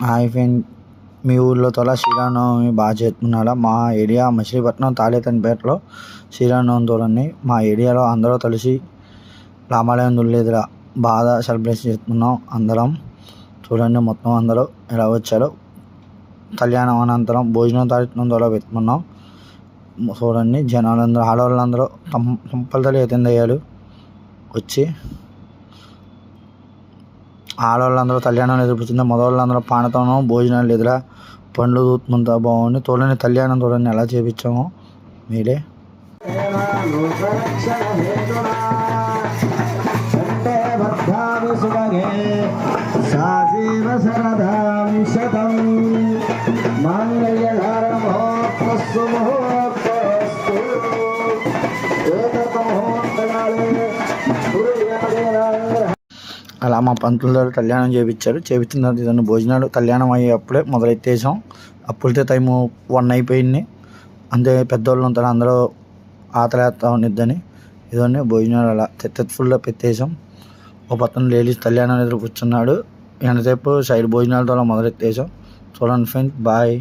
Hi friend, మీ ఊళ్ళో శ్రీరామనవమి బాగా చేస్తున్నారా? మా ఏరియా మచిలీపట్నం తాళేతన్పేటలో శ్రీరామనవమి చూడండి. మా ఏరియాలో అందరూ కలిసి రామాలయం ఎదుర బాగా సెలబ్రేట్ చేస్తున్నాం. అందరం చూడండి, మొత్తం అందరూ ఎలా వచ్చారో. కళ్యాణం అనంతరం భోజనం కార్యక్రమం ద్వారా పెట్టుకున్నాం. చూడండి, జనాలందరూ, ఆడవాళ్ళందరూ కంపల్సరీ అటెండ్ అయ్యారు. వచ్చి ఆడవాళ్ళందరూ కళ్యాణం ఎదురుపుచ్చింది. మగవాళ్ళందరూ పానతోనూ భోజనాలు ఎదురా పండ్లు తూత్తుంటా బాగుంది. చూడండి, కళ్యాణం చూడండి ఎలా చేపించామో మీరే. అలా మా పంతుల గారు కళ్యాణం చేయించారు. చేయించిన తర్వాత ఇదన్నీ భోజనాలు కళ్యాణం అయ్యేప్పుడే మొదలెట్టేసాం. అప్పుడే టైము 1 అయిపోయింది. అంతే, పెద్దవాళ్ళు ఉంటారు, అందరూ ఆతలేస్తా ఉండిద్దని ఇదన్నీ భోజనాలు అలా ఫుల్గా పెట్టేసాం. ఒక పక్కన లేడీస్ కళ్యాణం ఎదురు కూర్చున్నాడు. ఎంతసేపు సైడ్ భోజనాలతో మొదలెట్టేసాం. చూడండి ఫ్రెండ్స్, బాయ్.